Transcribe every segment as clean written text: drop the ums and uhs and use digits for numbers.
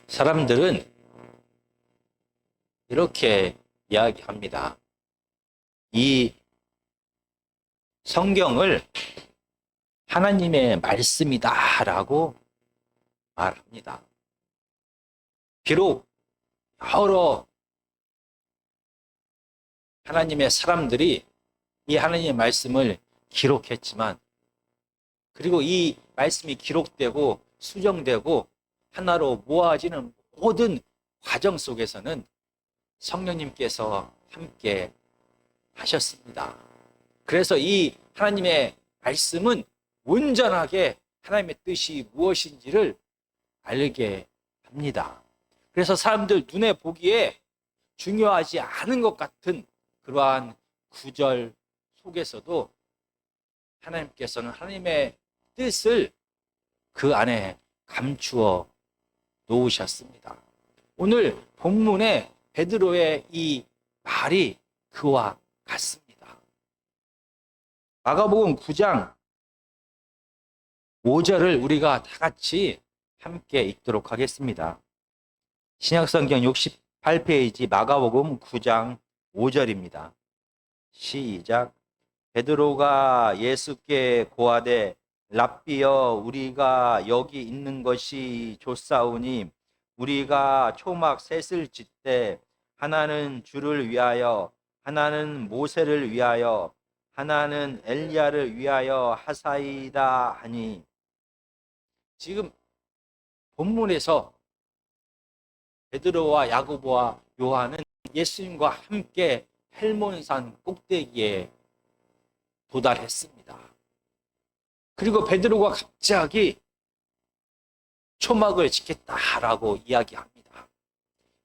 사람들은 이렇게 이야기합니다. 이 성경을 하나님의 말씀이다라고 말합니다. 비록 여러 하나님의 사람들이 이 하나님의 말씀을 기록했지만, 그리고 이 말씀이 기록되고 수정되고 하나로 모아지는 모든 과정 속에서는 성령님께서 함께 하셨습니다. 그래서 이 하나님의 말씀은 온전하게 하나님의 뜻이 무엇인지를 알게 합니다. 그래서 사람들 눈에 보기에 중요하지 않은 것 같은 그러한 구절 속에서도 하나님께서는 하나님의 뜻을 그 안에 감추어 놓으셨습니다. 오늘 본문에 베드로의 이 말이 그와 같습니다. 마가복음 9장 5절을 우리가 다 같이 함께 읽도록 하겠습니다. 신약성경 68페이지 마가복음 9장 5절입니다. 시작. 베드로가 예수께 고하되 랍비여, 우리가 여기 있는 것이 좋사오니 우리가 초막 셋을 짓되 하나는 주를 위하여, 하나는 모세를 위하여, 하나는 엘리야를 위하여 하사이다 하니. 지금 본문에서 베드로와 야고보와 요한은 예수님과 함께 헬몬산 꼭대기에 도달했습니다. 그리고 베드로가 갑자기 초막을 짓겠다라고 이야기합니다.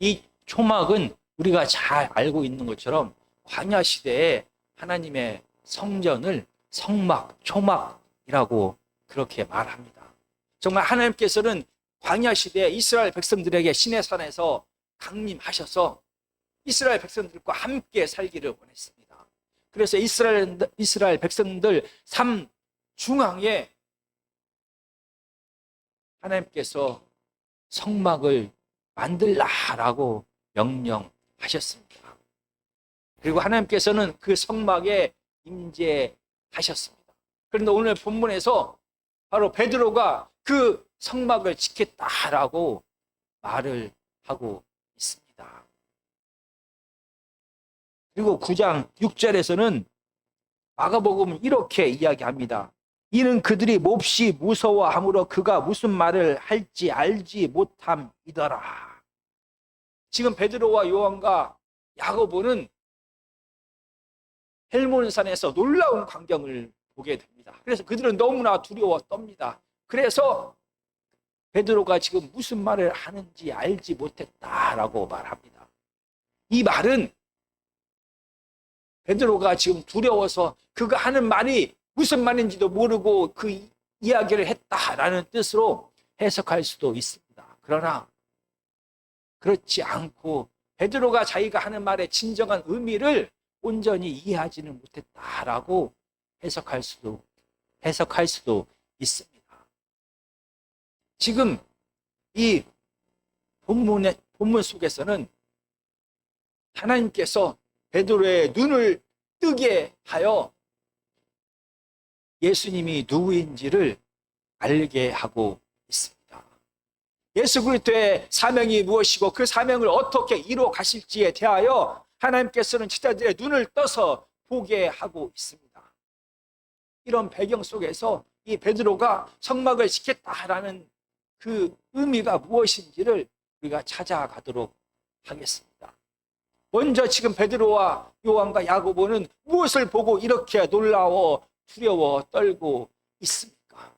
이 초막은 우리가 잘 알고 있는 것처럼 광야 시대에 하나님의 성전을 성막, 초막이라고 그렇게 말합니다. 정말 하나님께서는 광야 시대에 이스라엘 백성들에게 시내산에서 강림하셔서 이스라엘 백성들과 함께 살기를 원했습니다. 그래서 이스라엘 백성들 삶 중앙에 하나님께서 성막을 만들라라고 명령하셨습니다. 그리고 하나님께서는 그 성막에 임재하셨습니다. 그런데 오늘 본문에서 바로 베드로가 그 성막을 짓겠다라고 말을 하고 있습니다. 그리고 9장 6절에서는 마가복음은 이렇게 이야기합니다. 이는 그들이 몹시 무서워하므로 그가 무슨 말을 할지 알지 못함이더라. 지금 베드로와 요한과 야고보는 헬몬산에서 놀라운 광경을 보게 됩니다. 그래서 그들은 너무나 두려워 떱니다. 그래서 베드로가 지금 무슨 말을 하는지 알지 못했다라고 말합니다. 이 말은 베드로가 지금 두려워서 그가 하는 말이 무슨 말인지도 모르고 그 이야기를 했다라는 뜻으로 해석할 수도 있습니다. 그러나 그렇지 않고 베드로가 자기가 하는 말의 진정한 의미를 온전히 이해하지는 못했다라고 해석할 수도 있습니다. 지금 이 본문 속에서는 하나님께서 베드로의 눈을 뜨게 하여 예수님이 누구인지를 알게 하고 있습니다. 예수 그리스도의 사명이 무엇이고 그 사명을 어떻게 이루어 가실지에 대하여 하나님께서는 제자들의 눈을 떠서 보게 하고 있습니다. 이런 배경 속에서 이 베드로가 성막을 짓겠다라는 그 의미가 무엇인지를 우리가 찾아가도록 하겠습니다. 먼저 지금 베드로와 요한과 야고보는 무엇을 보고 이렇게 놀라워 두려워 떨고 있습니까?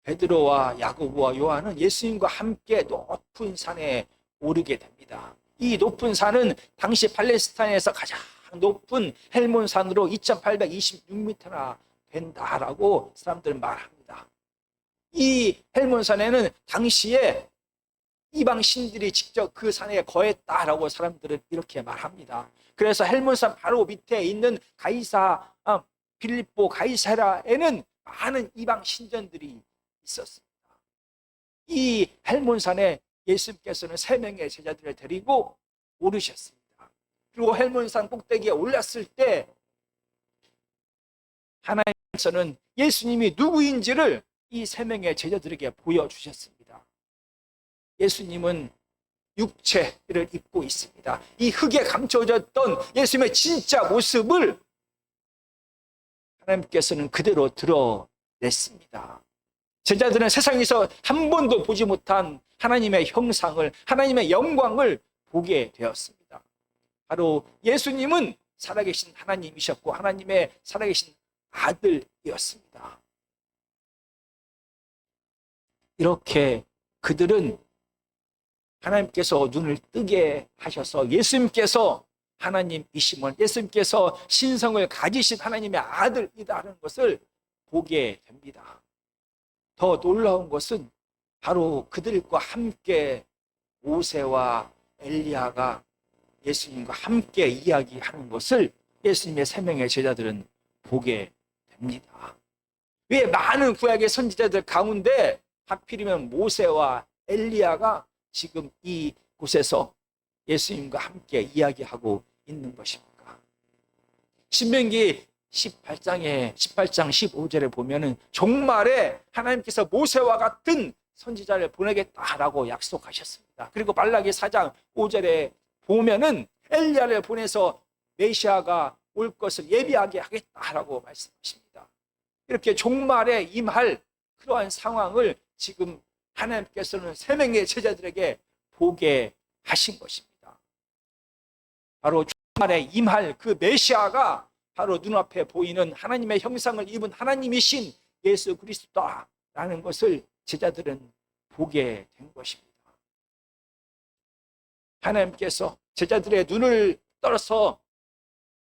베드로와 야고보와 요한은 예수님과 함께 높은 산에 오르게 됩니다. 이 높은 산은 당시 팔레스타인에서 가장 높은 헬몬산으로 2826m나 된다라고 사람들은 말합니다. 이 헬몬산에는 당시에 이방 신들이 직접 그 산에 거했다라고 사람들은 이렇게 말합니다. 그래서 헬몬산 바로 밑에 있는 빌립보 가이사라에는 많은 이방 신전들이 있었습니다. 이 헬몬산에 예수님께서는 세 명의 제자들을 데리고 오르셨습니다. 그리고 헬몬산 꼭대기에 올랐을 때 하나님께서는 예수님이 누구인지를 이 세 명의 제자들에게 보여주셨습니다. 예수님은 육체를 입고 있습니다. 이 흙에 감춰졌던 예수님의 진짜 모습을 하나님께서는 그대로 드러냈습니다. 제자들은 세상에서 한 번도 보지 못한 하나님의 형상을, 하나님의 영광을 보게 되었습니다. 바로 예수님은 살아계신 하나님이셨고 하나님의 살아계신 아들이었습니다. 이렇게 그들은 하나님께서 눈을 뜨게 하셔서 예수님께서 하나님이심을, 예수님께서 신성을 가지신 하나님의 아들이라는 것을 보게 됩니다. 더 놀라운 것은 바로 그들과 함께 모세와 엘리야가 예수님과 함께 이야기하는 것을 예수님의 세 명의 제자들은 보게 됩니다. 왜 많은 구약의 선지자들 가운데 하필이면 모세와 엘리야가 지금 이곳에서 예수님과 함께 이야기하고 있는 것입니까? 신명기 18장 15절에 보면은 종말에 하나님께서 모세와 같은 선지자를 보내겠다라고 약속하셨습니다. 그리고 말라기 4장 5절에 보면은 엘리야를 보내서 메시아가 올 것을 예비하게 하겠다라고 말씀하십니다. 이렇게 종말에 임할 그러한 상황을 지금 하나님께서는 세 명의 제자들에게 보게 하신 것입니다. 바로 종말에 임할 그 메시아가 바로 눈앞에 보이는 하나님의 형상을 입은 하나님이신 예수 그리스도다라는 것을 제자들은 보게 된 것입니다. 하나님께서 제자들의 눈을 떨어서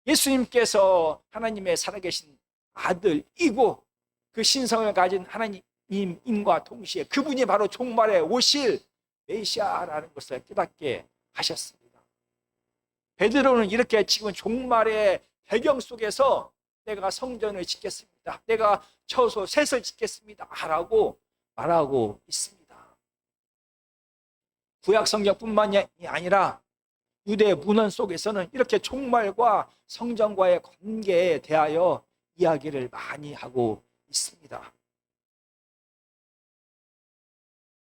예수님께서 하나님의 살아계신 아들이고 그 신성을 가진 하나님임과 동시에 그분이 바로 종말에 오실 메시아라는 것을 깨닫게 하셨습니다. 베드로는 이렇게 지금 종말의 배경 속에서 내가 성전을 짓겠습니다, 내가 처소 셋을 짓겠습니다 라고 말하고 있습니다. 구약 성경뿐만이 아니라 유대 문헌 속에서는 이렇게 종말과 성전과의 관계에 대하여 이야기를 많이 하고 있습니다.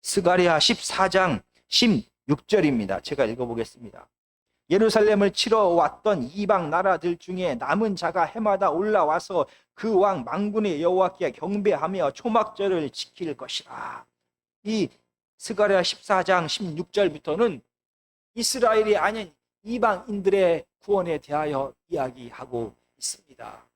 스가랴 14장 16절입니다. 제가 읽어보겠습니다. 예루살렘을 치러 왔던 이방 나라들 중에 남은 자가 해마다 올라와서 그 왕 만군의 여호와께 경배하며 초막절을 지킬 것이라. 이 스가랴 14장 16절부터는 이스라엘이 아닌 이방인들의 구원에 대하여 이야기하고 있습니다.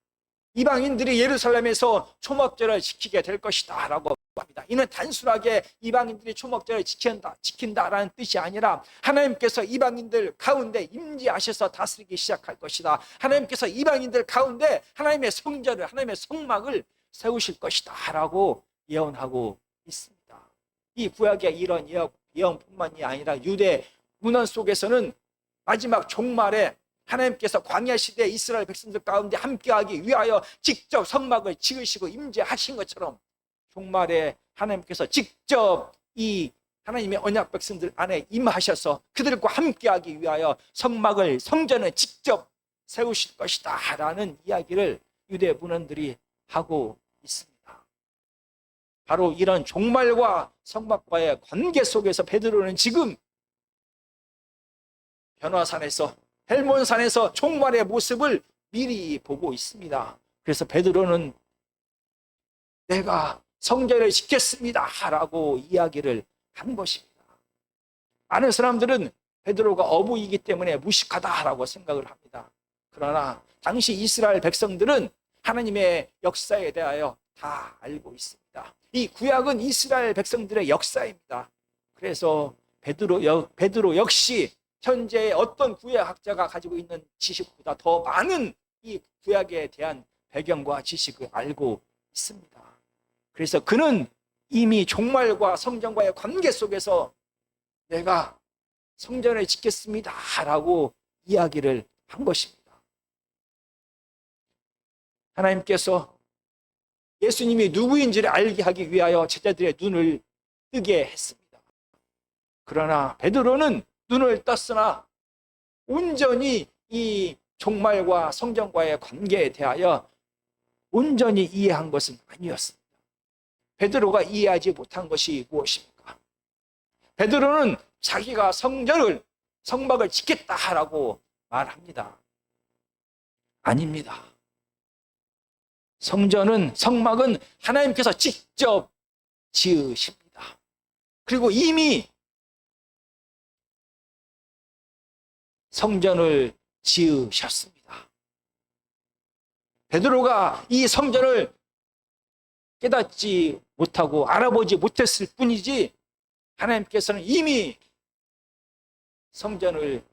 이방인들이 예루살렘에서 초막절을 지키게 될 것이다 라고 합니다. 이는 단순하게 이방인들이 초막절을 지킨다라는 뜻이 아니라 하나님께서 이방인들 가운데 임재하셔서 다스리기 시작할 것이다. 하나님께서 이방인들 가운데 하나님의 성전을, 하나님의 성막을 세우실 것이다 라고 예언하고 있습니다. 이 구약의 이런 예언뿐만이 아니라 유대 문헌 속에서는 마지막 종말에 하나님께서 광야 시대 이스라엘 백성들 가운데 함께하기 위하여 직접 성막을 지으시고 임재하신 것처럼 종말에 하나님께서 직접 이 하나님의 언약 백성들 안에 임하셔서 그들과 함께하기 위하여 성전을 직접 세우실 것이다 라는 이야기를 유대 문헌들이 하고 있습니다. 바로 이런 종말과 성막과의 관계 속에서 베드로는 지금 변화산에서, 헬몬산에서 종말의 모습을 미리 보고 있습니다. 그래서 베드로는 내가 성전을 짓겠습니다 라고 이야기를 한 것입니다. 많은 사람들은 베드로가 어부이기 때문에 무식하다라고 생각을 합니다. 그러나 당시 이스라엘 백성들은 하나님의 역사에 대하여 다 알고 있습니다. 이 구약은 이스라엘 백성들의 역사입니다. 그래서 베드로 역시 현재의 어떤 구약학자가 가지고 있는 지식보다 더 많은 이 구약에 대한 배경과 지식을 알고 있습니다. 그래서 그는 이미 종말과 성전과의 관계 속에서 내가 성전을 짓겠습니다 라고 이야기를 한 것입니다. 하나님께서 예수님이 누구인지를 알게 하기 위하여 제자들의 눈을 뜨게 했습니다. 그러나 베드로는 눈을 떴으나 온전히 이 종말과 성전과의 관계에 대하여 온전히 이해한 것은 아니었습니다. 베드로가 이해하지 못한 것이 무엇입니까? 베드로는 자기가 성막을 짓겠다라고 말합니다. 아닙니다. 성막은 하나님께서 직접 지으십니다. 그리고 이미 성전을 지으셨습니다. 베드로가 이 성전을 깨닫지 못하고 알아보지 못했을 뿐이지 하나님께서는 이미 성전을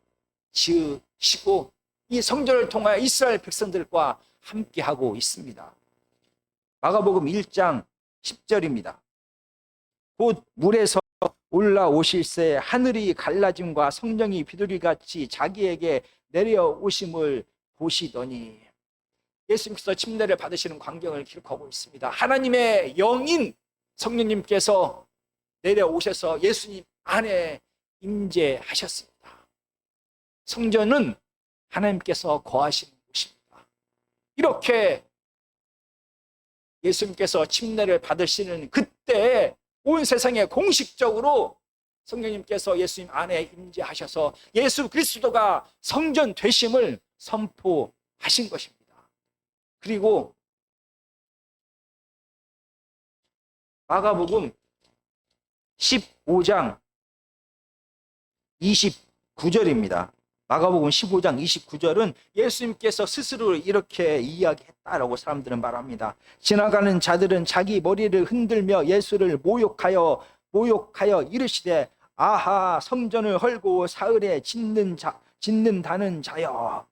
지으시고 이 성전을 통하여 이스라엘 백성들과 함께하고 있습니다. 마가복음 1장 10절입니다. 곧 물에서 올라오실새 하늘이 갈라짐과 성령이 비둘기같이 자기에게 내려오심을 보시더니, 예수님께서 침례를 받으시는 광경을 기록하고 있습니다. 하나님의 영인 성령님께서 내려오셔서 예수님 안에 임재하셨습니다. 성전은 하나님께서 거하시는 곳입니다. 이렇게 예수님께서 침례를 받으시는 그때 온 세상에 공식적으로 성령님께서 예수님 안에 임재하셔서 예수 그리스도가 성전 되심을 선포하신 것입니다. 그리고 마가복음 15장 29절입니다. 마가복음 15장 29절은 예수님께서 스스로 이렇게 이야기했다라고 사람들은 말합니다. 지나가는 자들은 자기 머리를 흔들며 예수를 모욕하여 이르시되, 아하, 성전을 헐고 사흘에 짓는다는 자여.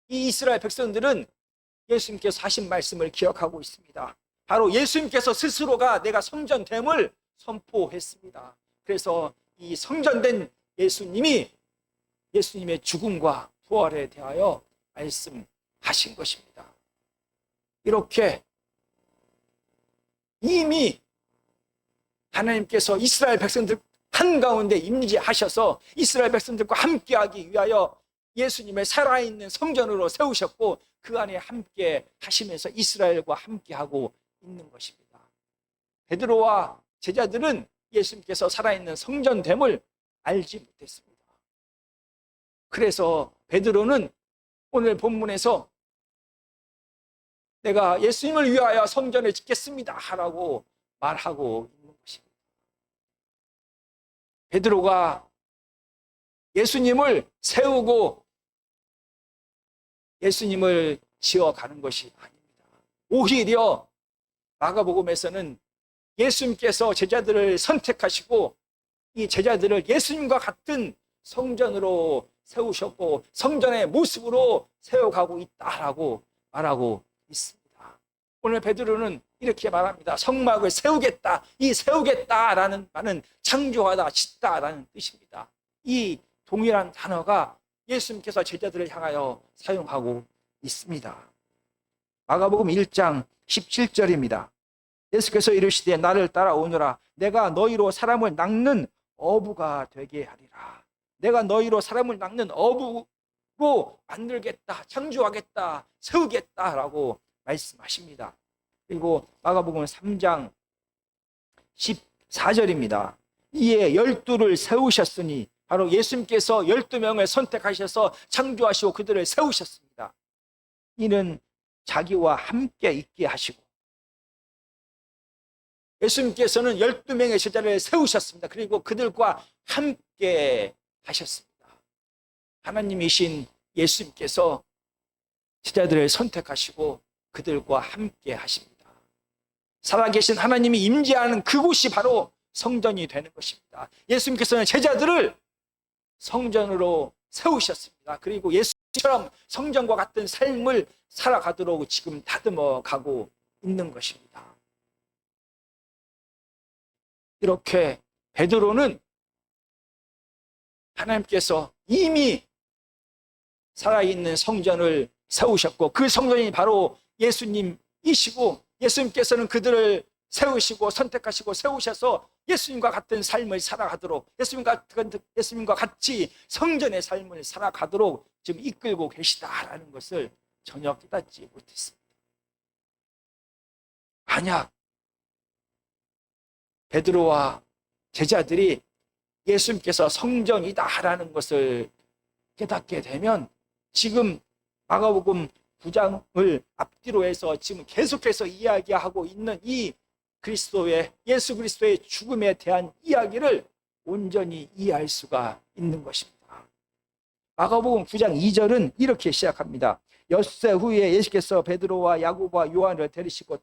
이 이스라엘 백성들은 예수님께서 하신 말씀을 기억하고 있습니다. 바로 예수님께서 스스로가 내가 성전됨을 선포했습니다. 그래서 이 성전된 예수님의 죽음과 부활에 대하여 말씀하신 것입니다. 이렇게 이미 하나님께서 이스라엘 백성들 한가운데 임재하셔서 이스라엘 백성들과 함께하기 위하여 예수님을 살아있는 성전으로 세우셨고 그 안에 함께 하시면서 이스라엘과 함께하고 있는 것입니다. 베드로와 제자들은 예수님께서 살아있는 성전됨을 알지 못했습니다. 그래서 베드로는 오늘 본문에서 내가 예수님을 위하여 성전을 짓겠습니다 라고 말하고 있는 것입니다. 베드로가 예수님을 세우고 예수님을 지어가는 것이 아닙니다. 오히려 마가복음에서는 예수님께서 제자들을 선택하시고 이 제자들을 예수님과 같은 성전으로 세우셨고 성전의 모습으로 세워가고 있다라고 말하고 있습니다. 오늘 베드로는 이렇게 말합니다. 성막을 세우겠다. 이 세우겠다라는 말은 창조하다, 짓다라는 뜻입니다. 이 동일한 단어가 예수님께서 제자들을 향하여 사용하고 있습니다. 마가복음 1장 17절입니다. 예수께서 이르시되 나를 따라오너라. 내가 너희로 사람을 낚는 어부가 되게 하리라. 내가 너희로 사람을 낚는 어부로 만들겠다, 창조하겠다, 세우겠다라고 말씀하십니다. 그리고 마가복음 3장 14절입니다. 이에 12를 세우셨으니, 바로 예수님께서 12명을 선택하셔서 창조하시고 그들을 세우셨습니다. 이는 자기와 함께 있게 하시고, 예수님께서는 12명의 제자를 세우셨습니다. 그리고 그들과 함께 하셨습니다. 하나님이신 예수님께서 제자들을 선택하시고 그들과 함께 하십니다. 살아계신 하나님이 임재하는 그곳이 바로 성전이 되는 것입니다. 예수님께서는 제자들을 성전으로 세우셨습니다. 그리고 예수처럼 성전과 같은 삶을 살아가도록 지금 다듬어 가고 있는 것입니다. 이렇게 베드로는 하나님께서 이미 살아있는 성전을 세우셨고 그 성전이 바로 예수님이시고 예수님께서는 그들을 세우시고 선택하시고 세우셔서 예수님과 같은 삶을 살아가도록, 예수님과 같이 성전의 삶을 살아가도록 지금 이끌고 계시다라는 것을 전혀 깨닫지 못했습니다. 만약 베드로와 제자들이 예수님께서 성전이다라는 것을 깨닫게 되면 지금 마가복음 9장을 앞뒤로 해서 지금 계속해서 이야기하고 있는 이 예수 그리스도의 죽음에 대한 이야기를 온전히 이해할 수가 있는 것입니다. 마가복음 9장 2절은 이렇게 시작합니다. 엿새 후에 예수께서 베드로와 야고보와 요한을 데리시고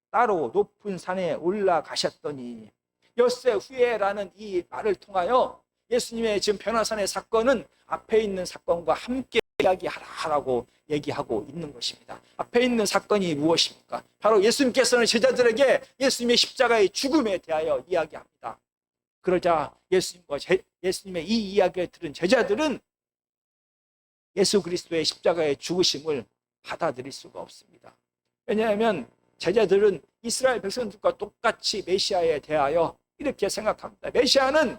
따로 높은 산에 올라가셨더니, 엿새 후에라는 이 말을 통하여 예수님의 지금 변화산의 사건은 앞에 있는 사건과 함께 이야기하라고 얘기하고 있는 것입니다. 앞에 있는 사건이 무엇입니까? 바로 예수님께서는 제자들에게 예수님의 십자가의 죽음에 대하여 이야기합니다. 그러자 예수님의 이 이야기를 들은 제자들은 예수 그리스도의 십자가의 죽으심을 받아들일 수가 없습니다. 왜냐하면 제자들은 이스라엘 백성들과 똑같이 메시아에 대하여 이렇게 생각합니다. 메시아는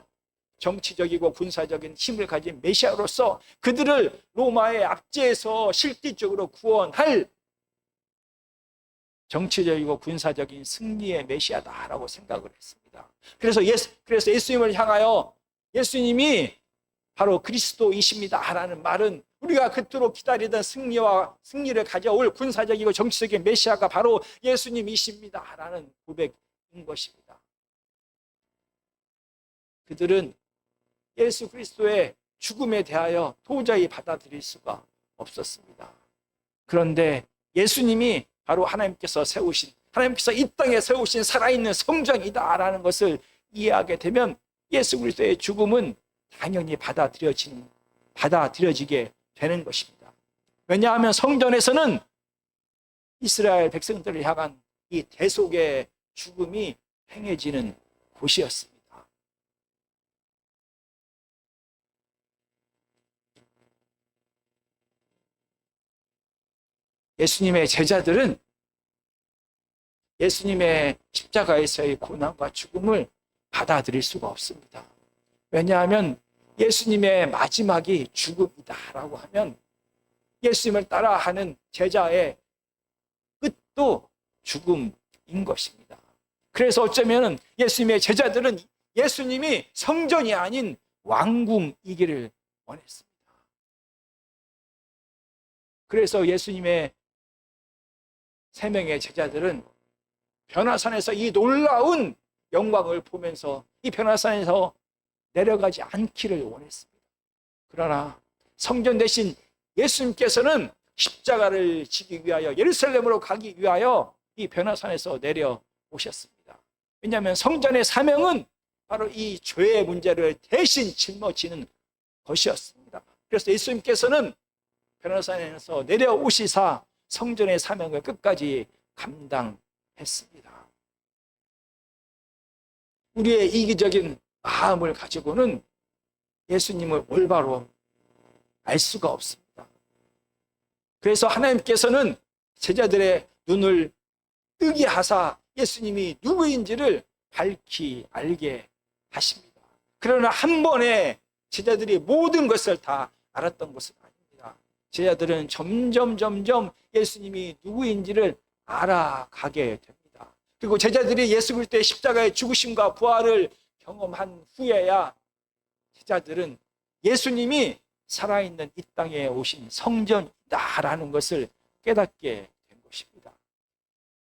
정치적이고 군사적인 힘을 가진 메시아로서 그들을 로마의 압제에서 실질적으로 구원할 정치적이고 군사적인 승리의 메시아다라고 생각을 했습니다. 그래서 예수님을 향하여 예수님이 바로 그리스도이십니다라는 말은 우리가 그토록 기다리던 승리를 가져올 군사적이고 정치적인 메시아가 바로 예수님이십니다라는 고백인 것입니다. 그들은 예수 그리스도의 죽음에 대하여 도저히 받아들일 수가 없었습니다. 그런데 예수님이 바로 하나님께서 이 땅에 세우신 살아있는 성전이다라는 것을 이해하게 되면 예수 그리스도의 죽음은 당연히 받아들여지게 되는 것입니다. 왜냐하면 성전에서는 이스라엘 백성들을 향한 이 대속의 죽음이 행해지는 곳이었습니다. 예수님의 제자들은 예수님의 십자가에서의 고난과 죽음을 받아들일 수가 없습니다. 왜냐하면 예수님의 마지막이 죽음이다라고 하면 예수님을 따라하는 제자의 끝도 죽음인 것입니다. 그래서 어쩌면 예수님의 제자들은 예수님이 성전이 아닌 왕궁이기를 원했습니다. 그래서 예수님의 세 명의 제자들은 변화산에서 이 놀라운 영광을 보면서 이 변화산에서 내려가지 않기를 원했습니다. 그러나 성전 대신 예수님께서는 십자가를 지기 위하여 예루살렘으로 가기 위하여 이 변화산에서 내려오셨습니다. 왜냐하면 성전의 사명은 바로 이 죄의 문제를 대신 짊어지는 것이었습니다. 그래서 예수님께서는 변화산에서 내려오시사 성전의 사명을 끝까지 감당했습니다. 우리의 이기적인 마음을 가지고는 예수님을 올바로 알 수가 없습니다. 그래서 하나님께서는 제자들의 눈을 뜨게 하사 예수님이 누구인지를 밝히 알게 하십니다. 그러나 한 번에 제자들이 모든 것을 다 알았던 것은 아닙니다. 제자들은 점점 예수님이 누구인지를 알아가게 됩니다. 그리고 제자들이 예수 그리스도의 십자가의 죽으심과 부활을 경험한 후에야 제자들은 예수님이 살아있는 이 땅에 오신 성전이다라는 것을 깨닫게 된 것입니다.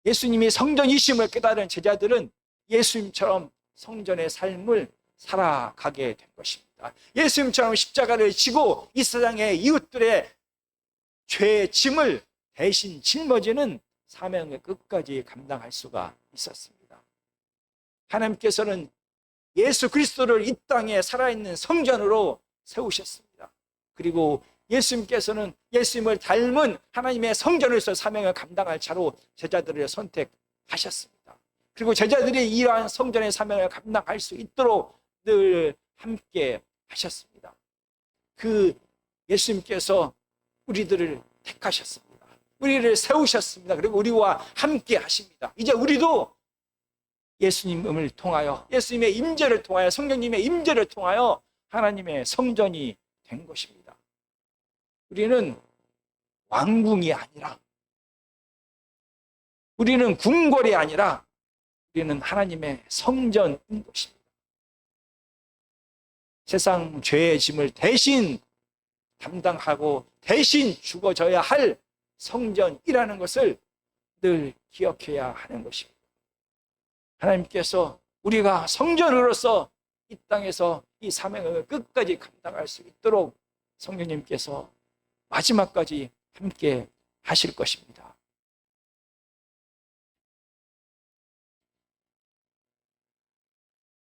예수님이 성전이심을 깨달은 제자들은 예수님처럼 성전의 삶을 살아가게 된 것입니다. 예수님처럼 십자가를 지고 이 세상의 이웃들의 죄의 짐을 대신 짊어지는 사명을 끝까지 감당할 수가 있었습니다. 하나님께서는 예수 그리스도를 이 땅에 살아있는 성전으로 세우셨습니다. 그리고 예수님께서는 예수님을 닮은 하나님의 성전에서 사명을 감당할 자로 제자들을 선택하셨습니다. 그리고 제자들이 이러한 성전의 사명을 감당할 수 있도록 늘 함께 하셨습니다. 그 예수님께서 우리들을 택하셨습니다. 우리를 세우셨습니다. 그리고 우리와 함께 하십니다. 이제 우리도 예수님을 통하여, 예수님의 임재를 통하여, 성령님의 임재를 통하여 하나님의 성전이 된 것입니다. 우리는 왕궁이 아니라, 우리는 궁궐이 아니라 우리는 하나님의 성전인 것입니다. 세상 죄의 짐을 대신 담당하고 대신 죽어져야 할 성전이라는 것을 늘 기억해야 하는 것입니다. 하나님께서 우리가 성전으로서 이 땅에서 이 사명을 끝까지 감당할 수 있도록 성령님께서 마지막까지 함께 하실 것입니다.